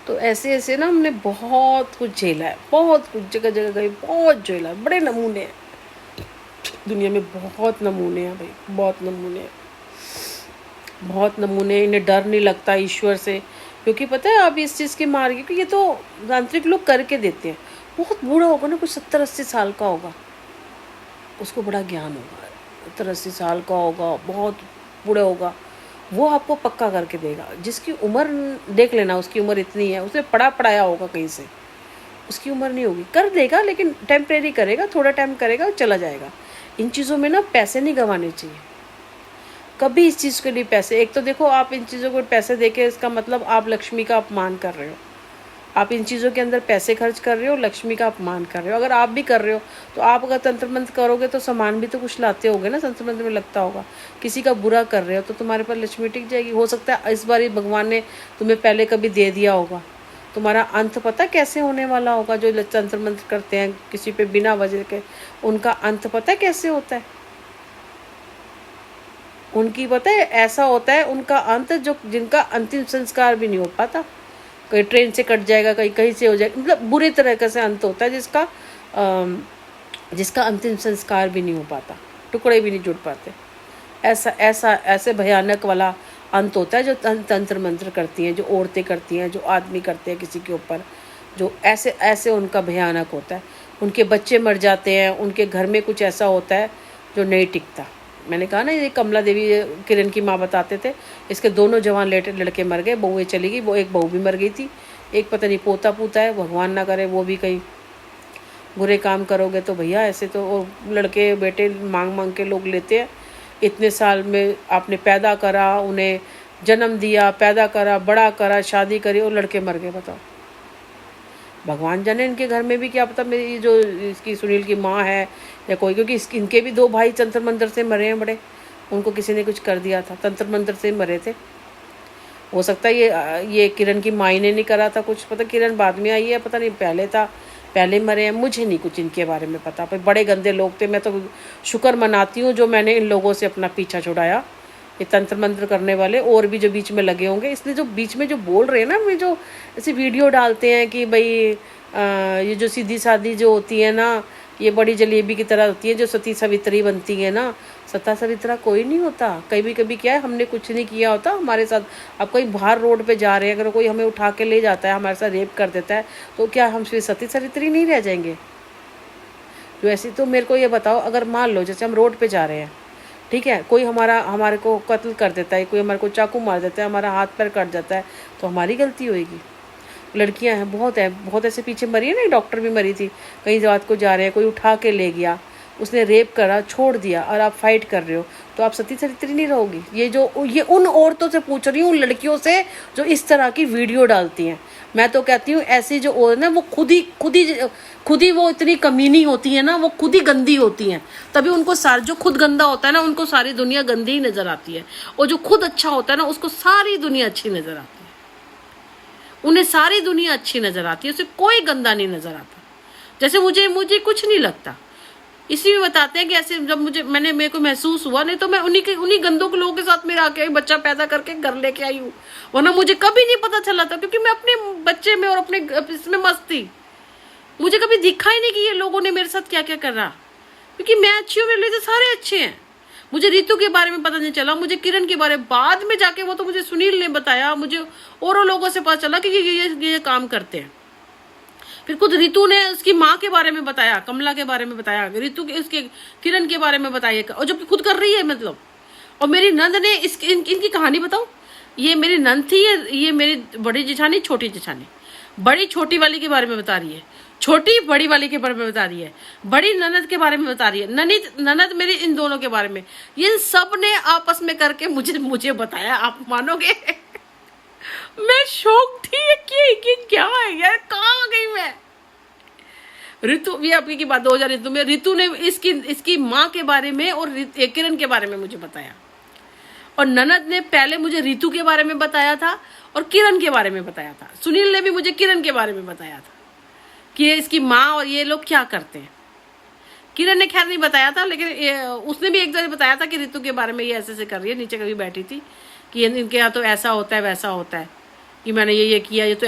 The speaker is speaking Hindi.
तो ऐसे ऐसे ना हमने बहुत कुछ झेला है, बहुत कुछ जगह जगह गई, बहुत झेला है। बड़े नमूने हैं दुनिया में, बहुत नमूने हैं भाई, बहुत नमूने हैं, बहुत नमूने। इन्हें डर नहीं लगता ईश्वर से, क्योंकि पता है आप इस चीज़ के मार, क्योंकि ये तो तांत्रिक लोग करके देते हैं। बहुत बूढ़ा होगा ना, कुछ 70-80 साल का होगा, उसको बड़ा ज्ञान होगा, 70-80 साल का होगा, बहुत बूढ़ा होगा, वो आपको पक्का करके देगा। जिसकी उम्र देख लेना, उसकी उम्र इतनी है, उसने पढ़ा पढ़ाया होगा कहीं से, उसकी उम्र नहीं होगी, कर देगा, लेकिन टेम्परेरी करेगा, थोड़ा टाइम करेगा और चला जाएगा। इन चीज़ों में ना पैसे नहीं गंवाने चाहिए कभी। इस चीज़ के लिए पैसे, एक तो देखो आप इन चीज़ों को पैसे देके, इसका मतलब आप लक्ष्मी का अपमान कर रहे हो। आप इन चीज़ों के अंदर पैसे खर्च कर रहे हो, लक्ष्मी का अपमान कर रहे हो। अगर आप भी कर रहे हो तो आप अगर तंत्र मंत्र करोगे तो सामान भी तो कुछ लाते होगे ना, तंत्र मंत्र में लगता होगा। किसी का बुरा कर रहे हो तो तुम्हारे पर लक्ष्मी टिक जाएगी। हो सकता है इस बार भगवान ने तुम्हें पहले कभी दे दिया होगा। तुम्हारा अंत पता कैसे होने वाला होगा। जो तंत्र मंत्र करते हैं किसी पे बिना वजह के, उनका अंत पता कैसे होता है। उनकी पता है ऐसा होता है उनका अंत, जो जिनका अंतिम संस्कार भी नहीं हो पाता। कहीं ट्रेन से कट जाएगा, कहीं कहीं से हो जाएगा, मतलब बुरे तरीके से अंत होता है, जिसका अंतिम संस्कार भी नहीं हो पाता, टुकड़े भी नहीं जुड़ पाते। ऐसे भयानक वाला अंत होता है जो तंत्र मंत्र करती हैं, जो औरतें करती हैं, जो आदमी करते हैं किसी के ऊपर, जो ऐसे उनका भयानक होता है। उनके बच्चे मर जाते हैं, उनके घर में कुछ ऐसा होता है जो नहीं टिकता। मैंने कहा ना, ये कमला देवी किरण की माँ बताते थे, इसके दोनों जवान लड़के मर गए, बहुएं चली गई, वो एक बहू भी मर गई थी, एक पता नहीं पोता पूता है, भगवान ना करे वो भी कहीं बुरे काम करोगे तो भैया। ऐसे तो लड़के बेटे मांग मांग के लोग लेते हैं। इतने साल में आपने पैदा करा, उन्हें जन्म दिया, पैदा करा, बड़ा करा, शादी करी, और लड़के मर गए। बताओ, भगवान जाने इनके घर में भी क्या पता, मेरी जो इसकी सुनील की माँ है या कोई, क्योंकि इनके भी 2 भाई तंत्र मंत्र से मरे हैं बड़े, उनको किसी ने कुछ कर दिया था, तंत्र मंत्र से मरे थे। हो सकता है ये किरण की माँ ने नहीं करा था कुछ, पता किरण बाद में आई है, पता नहीं पहले था, पहले मरे हैं, मुझे नहीं कुछ इनके बारे में पता। पर बड़े गंदे लोग थे। मैं तो शुक्र मनाती हूँ जो मैंने इन लोगों से अपना पीछा छुड़ाया। ये तंत्र मंत्र करने वाले और भी जो बीच में लगे होंगे, इसलिए जो बीच में जो बोल रहे हैं ना, वे जो ऐसी वीडियो डालते हैं कि भाई ये जो सीधी सादी जो होती है ना, ये बड़ी जलेबी की तरह होती है, जो सती सवित्री बनती है ना, सता सवित्रा कोई नहीं होता। कभी कभी क्या है, हमने कुछ नहीं किया होता हमारे साथ। अब कहीं बाहर रोड पे जा रहे हैं, अगर कोई हमें उठा के ले जाता है, हमारे साथ रेप कर देता है, तो क्या हम सती सवित्री नहीं रह जाएंगे? जो ऐसी, तो मेरे को ये बताओ, अगर मान लो जैसे हम रोड पे जा रहे हैं, ठीक है, कोई हमारे को कत्ल कर देता है, कोई हमारे को चाकू मार देता है, हमारा हाथ पैर कट जाता है, तो हमारी गलती होएगी? लड़कियां हैं, बहुत ऐसे पीछे मरी है ना, डॉक्टर भी मरी थी। कहीं रात को जा रहे हैं, कोई उठा के ले गया, उसने रेप करा, छोड़ दिया, और आप फाइट कर रहे हो, तो आप सती सवित्री नहीं रहोगी? ये उन औरतों से पूछ रही हूँ, उन लड़कियों से जो इस तरह की वीडियो डालती हैं। मैं तो कहती हूँ ऐसी जो औरत ना, वो खुद ही वो इतनी कमीनी होती है ना, वो खुद ही गंदी होती हैं। तभी उनको जो खुद गंदा होता है ना, उनको सारी दुनिया गंदी ही नजर आती है, और जो खुद अच्छा होता है ना, उसको सारी दुनिया अच्छी नजर आती है। उन्हें सारी दुनिया अच्छी नजर आती है, उसे कोई गंदा नहीं नजर आता। जैसे मुझे कुछ नहीं लगता, इसी में बताते हैं कि ऐसे जब मेरे को महसूस हुआ, नहीं तो मैं उन्हीं गंदों के लोगों के साथ मेरा आके बच्चा पैदा करके घर लेके आई हूँ, वरना मुझे कभी नहीं पता चला था, क्योंकि मैं अपने बच्चे में और अपने इसमें मस्त थी। मुझे कभी दिखा ही नहीं कि ये लोगों ने मेरे साथ क्या क्या कर रहा, क्योंकि मैं अच्छी हूँ, मेरे लिए तो सारे अच्छे हैं। मुझे ऋतु के बारे में पता नहीं चला, मुझे किरण के बारे में बाद में जाके, वो तो मुझे सुनील ने बताया, मुझे और लोगों से पता चला कि ये काम करते हैं। फिर खुद ऋतु ने उसकी माँ के बारे में बताया, कमला के बारे में बताया, ऋतु के उसके किरण के बारे में बताया, और जब खुद कर रही है मतलब। और मेरी नंद ने इनकी कहानी बताऊं, ये मेरी नंद थी, ये मेरी बड़ी जेठानी, छोटी जेठानी। बड़ी छोटी वाली के बारे में बता रही है, छोटी बड़ी वाली के बारे में बता रही है, बड़ी ननद के बारे में बता रही है, ननद मेरी, इन दोनों के बारे में। ये सब ने आपस में करके मुझे बताया। आप मानोगे मैं शौक थी कि क्या है यार, कहाँ आ गई मैं। ऋतु भी आपकी की बात 2000 ऋतु में, ऋतु ने इसकी माँ के बारे में और किरण के बारे में मुझे बताया, और ननद ने पहले मुझे ऋतु के बारे में बताया था और किरण के बारे में बताया था। सुनील ने भी मुझे किरण के बारे में बताया था कि इसकी माँ और ये लोग क्या करते हैं। किरण ने खैर नहीं बताया था, लेकिन उसने भी एक जगह बताया था कि ऋतु के बारे में ये ऐसे कर रही है। नीचे कभी बैठी थी कि इनके यहाँ तो ऐसा होता है, वैसा होता है, कि मैंने ये किया, ये तो